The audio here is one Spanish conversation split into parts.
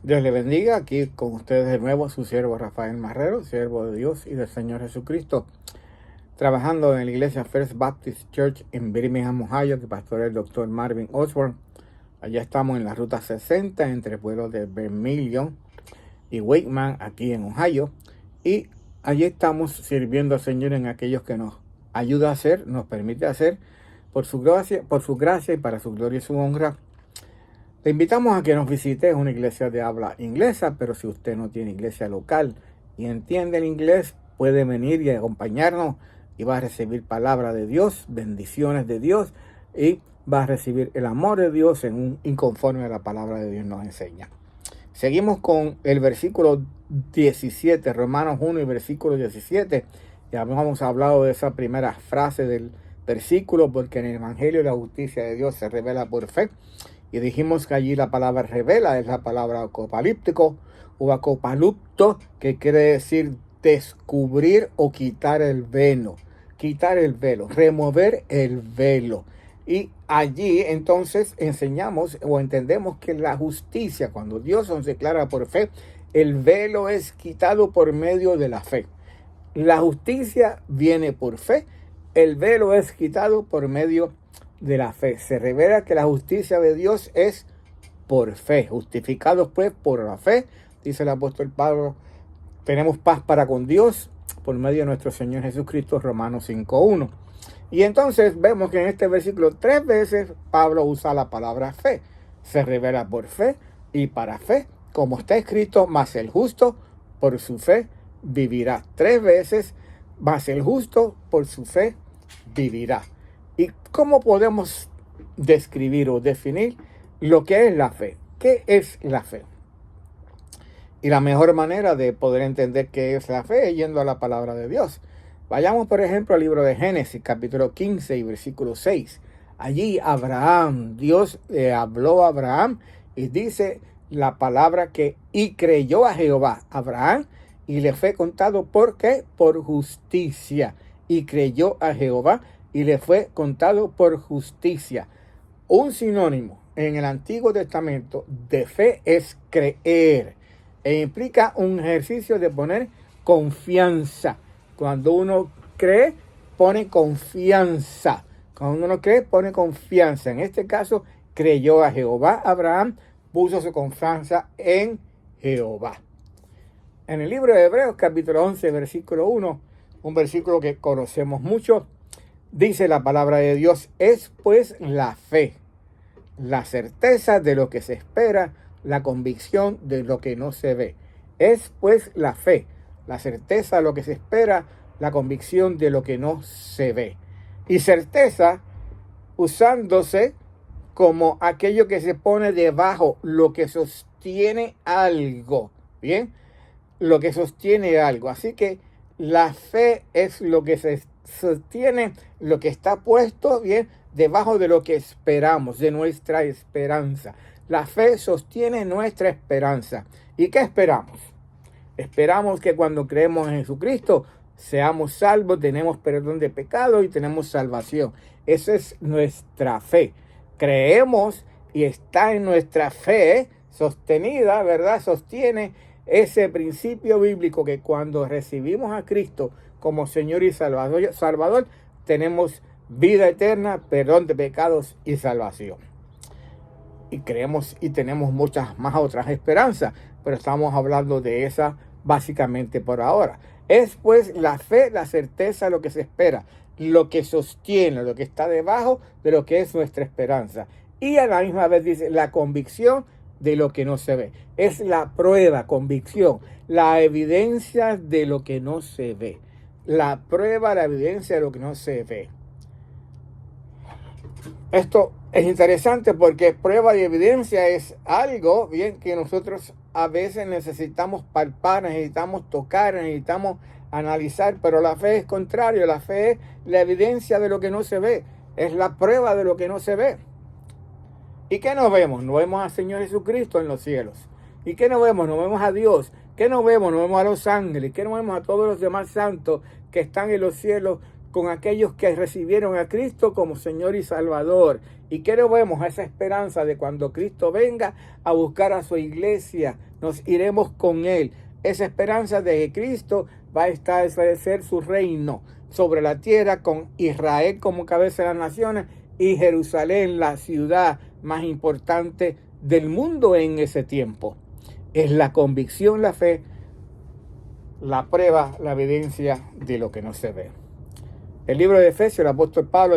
Dios le bendiga, aquí con ustedes de nuevo su siervo Rafael Marrero, siervo de Dios y del Señor Jesucristo, trabajando en la iglesia First Baptist Church en Birmingham, Ohio, que pastora el doctor Marvin Osborne. Allá estamos en la ruta 60 entre el pueblo de Vermilion y Wakeman, aquí en Ohio, y allí estamos sirviendo al Señor en aquellos que nos ayuda a hacer, nos permite hacer, por su gracia y para su gloria y su honra. Le invitamos a que nos visite, es una iglesia de habla inglesa, pero si usted no tiene iglesia local y entiende el inglés, puede venir y acompañarnos y va a recibir palabra de Dios, bendiciones de Dios y va a recibir el amor de Dios conforme a la palabra de Dios nos enseña. Seguimos con el versículo 17, Romanos 1 y versículo 17. Ya hemos hablado de esa primera frase del versículo, porque en el Evangelio la justicia de Dios se revela por fe. Y dijimos que allí la palabra revela es la palabra acopalíptico o acopalupto, que quiere decir descubrir o quitar el velo. Quitar el velo, remover el velo. Y allí entonces enseñamos o entendemos que la justicia, cuando Dios nos declara por fe, el velo es quitado por medio de la fe. La justicia viene por fe, el velo es quitado por medio de la fe. Se revela que la justicia de Dios es por fe. Justificados pues por la fe, dice el apóstol Pablo, tenemos paz para con Dios por medio de nuestro Señor Jesucristo, Romanos 5:1. Y entonces vemos que en este versículo 3 veces Pablo usa la palabra fe. Se revela por fe y para fe, como está escrito, mas el justo por su fe vivirá. 3 veces, mas el justo por su fe vivirá. ¿Y cómo podemos describir o definir lo que es la fe? ¿Qué es la fe? Y la mejor manera de poder entender qué es la fe es yendo a la palabra de Dios. Vayamos, por ejemplo, al libro de Génesis, capítulo 15 y versículo 6. Allí Dios habló a Abraham y dice la palabra que y creyó a Jehová, Abraham, y le fue contado, ¿por qué? Por justicia. Y creyó a Jehová y le fue contado por justicia. Un sinónimo en el Antiguo Testamento de fe es creer. E implica un ejercicio de poner confianza. Cuando uno cree, pone confianza. Cuando uno cree, pone confianza. En este caso, creyó a Jehová. Abraham puso su confianza en Jehová. En el libro de Hebreos, capítulo 11, versículo 1, un versículo que conocemos mucho, dice la palabra de Dios: es pues la fe, la certeza de lo que se espera, la convicción de lo que no se ve. Es pues la fe, la certeza de lo que se espera, la convicción de lo que no se ve. Y certeza usándose como aquello que se pone debajo, lo que sostiene algo. Bien, lo que sostiene algo. Así que la fe es lo que se sostiene, lo que está puesto bien debajo de lo que esperamos, de nuestra esperanza. La fe sostiene nuestra esperanza. ¿Y qué esperamos? Esperamos que cuando creemos en Jesucristo seamos salvos, tenemos perdón de pecado y tenemos salvación. Esa es nuestra fe. Creemos y está en nuestra fe sostenida, ¿verdad? Sostiene ese principio bíblico que cuando recibimos a Cristo como Señor y Salvador, tenemos vida eterna, perdón de pecados y salvación. Y creemos y tenemos muchas más otras esperanzas, pero estamos hablando de esa básicamente por ahora. Es pues la fe, la certeza, lo que se espera, lo que sostiene, lo que está debajo de lo que es nuestra esperanza. Y a la misma vez dice la convicción de lo que no se ve. Es la prueba, convicción, la evidencia de lo que no se ve. La prueba, la evidencia de lo que no se ve. Esto es interesante porque prueba y evidencia es algo bien que nosotros a veces necesitamos palpar, necesitamos tocar, necesitamos analizar, pero la fe es contrario. La fe es la evidencia de lo que no se ve, es la prueba de lo que no se ve. ¿Y qué nos vemos? No vemos al Señor Jesucristo en los cielos. ¿Y qué nos vemos? No vemos a Dios. ¿Qué nos vemos? No vemos a los ángeles. ¿Qué nos vemos? A todos los demás santos que están en los cielos con aquellos que recibieron a Cristo como Señor y Salvador. ¿Y qué nos vemos? A esa esperanza de cuando Cristo venga a buscar a su iglesia nos iremos con Él. Esa esperanza de que Cristo va a establecer su reino sobre la tierra con Israel como cabeza de las naciones y Jerusalén, la ciudad más importante del mundo en ese tiempo. Es la convicción, la fe, la prueba, la evidencia de lo que no se ve. El libro de Efesios, el apóstol Pablo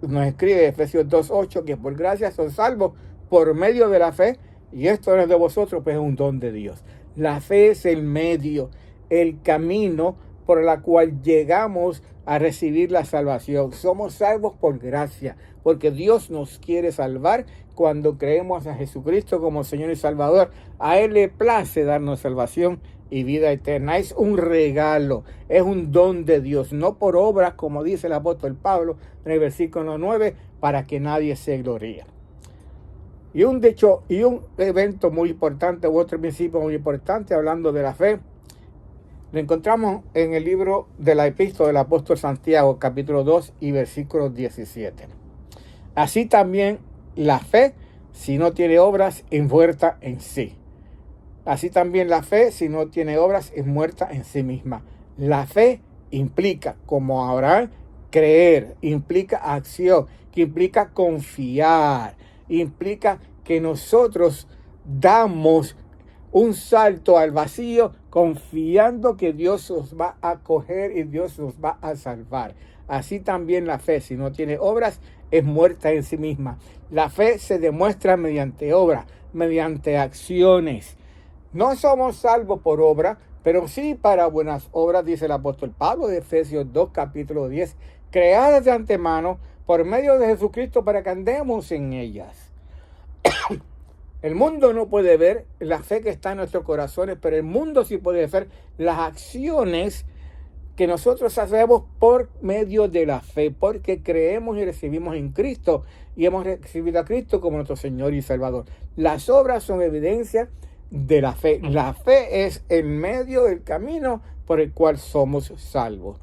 nos escribe en Efesios 2:8 que por gracia son salvos por medio de la fe, y esto no es de vosotros, pues es un don de Dios. La fe es el medio, el camino por el cual llegamos a recibir la salvación. Somos salvos por gracia, porque Dios nos quiere salvar cuando creemos a Jesucristo como Señor y Salvador. A Él le place darnos salvación y vida eterna. Es un regalo, es un don de Dios, no por obras, como dice el apóstol Pablo en el versículo 9, para que nadie se gloríe. Y un evento muy importante, u otro principio muy importante, hablando de la fe, lo encontramos en el libro de la epístola del apóstol Santiago, capítulo 2 y versículo 17. Así también la fe, si no tiene obras, es muerta en sí. Así también la fe, si no tiene obras, es muerta en sí misma. La fe implica, como Abraham, creer, implica acción, que implica confiar, implica que nosotros damos un salto al vacío confiando que Dios nos va a acoger y Dios nos va a salvar. Así también la fe, si no tiene obras, es muerta en sí misma. La fe se demuestra mediante obras, mediante acciones. No somos salvos por obra, pero sí para buenas obras, dice el apóstol Pablo de Efesios 2, capítulo 10, creadas de antemano por medio de Jesucristo para que andemos en ellas. El mundo no puede ver la fe que está en nuestros corazones, pero el mundo sí puede ver las acciones que nosotros hacemos por medio de la fe, porque creemos y recibimos en Cristo y hemos recibido a Cristo como nuestro Señor y Salvador. Las obras son evidencia de la fe. La fe es el medio del camino por el cual somos salvos.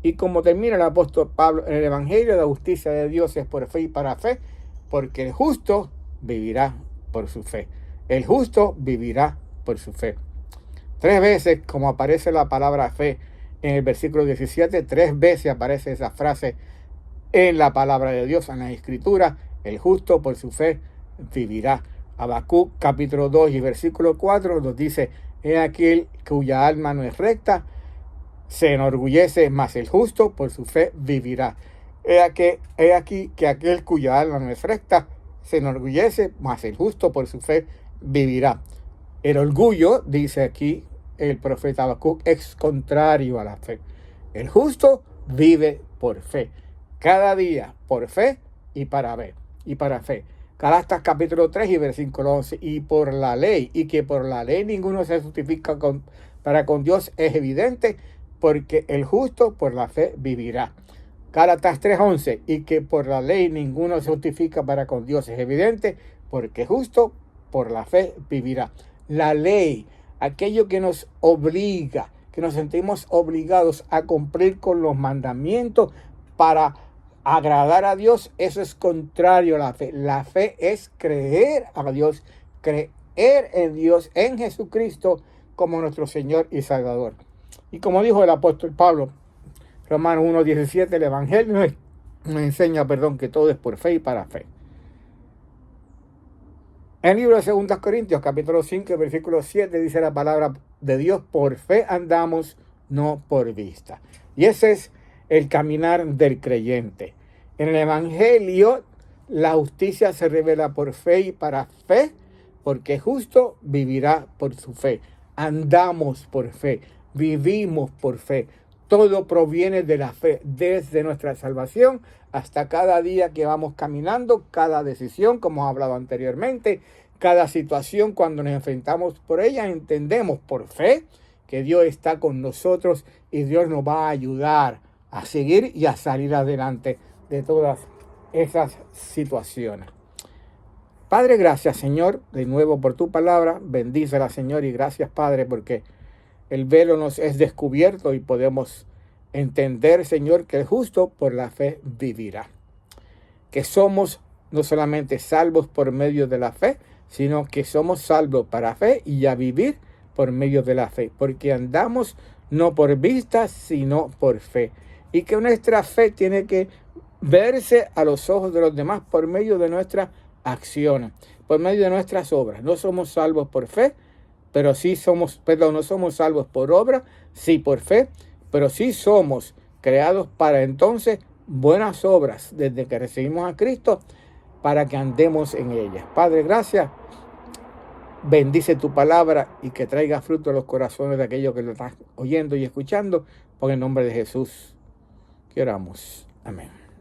Y como termina el apóstol Pablo en el Evangelio, la justicia de Dios es por fe y para fe, porque el justo vivirá por su fe. El justo vivirá por su fe. 3 veces, como aparece la palabra fe en el versículo 17, 3 veces aparece esa frase en la palabra de Dios, en la Escritura. El justo por su fe vivirá. Habacuc capítulo 2 y versículo 4 nos dice: he aquel cuya alma no es recta, se enorgullece, mas el justo por su fe vivirá. He aquí que aquel cuya alma no es recta, se enorgullece, mas el justo por su fe vivirá. El orgullo, dice aquí el profeta Habacuc, es contrario a la fe. El justo vive por fe, cada día por fe y para fe. Galatas capítulo 3 y versículo 11, y por la ley, y que por la ley ninguno se justifica para con Dios es evidente, porque el justo por la fe vivirá. Gálatas 3:11, y que por la ley ninguno se justifica para con Dios es evidente, porque justo por la fe vivirá. La ley, aquello que nos obliga, que nos sentimos obligados a cumplir con los mandamientos para agradar a Dios, eso es contrario a la fe. La fe es creer a Dios, creer en Dios, en Jesucristo como nuestro Señor y Salvador. Y como dijo el apóstol Pablo, Romanos 1:17, el Evangelio nos enseña, que todo es por fe y para fe. En el libro de 2 Corintios, capítulo 5, versículo 7, dice la palabra de Dios: por fe andamos, no por vista. Y ese es el caminar del creyente. En el Evangelio, la justicia se revela por fe y para fe, porque justo vivirá por su fe. Andamos por fe, vivimos por fe. Todo proviene de la fe, desde nuestra salvación hasta cada día que vamos caminando, cada decisión, como hemos hablado anteriormente, cada situación cuando nos enfrentamos por ella, entendemos por fe que Dios está con nosotros y Dios nos va a ayudar a seguir y a salir adelante de todas esas situaciones. Padre, gracias, Señor, de nuevo por tu palabra. Bendícela, Señor, y gracias, Padre, porque el velo nos es descubierto y podemos entender, Señor, que el justo por la fe vivirá. Que somos no solamente salvos por medio de la fe, sino que somos salvos para fe y a vivir por medio de la fe, porque andamos no por vista, sino por fe. Y que nuestra fe tiene que verse a los ojos de los demás por medio de nuestras acciones, por medio de nuestras obras. No somos salvos por fe, pero sí somos, perdón, no somos salvos por obra, sí por fe, pero sí somos creados para entonces buenas obras desde que recibimos a Cristo, para que andemos en ellas. Padre, gracias. Bendice tu palabra y que traiga fruto a los corazones de aquellos que lo están oyendo y escuchando. Por el nombre de Jesús que oramos. Amén.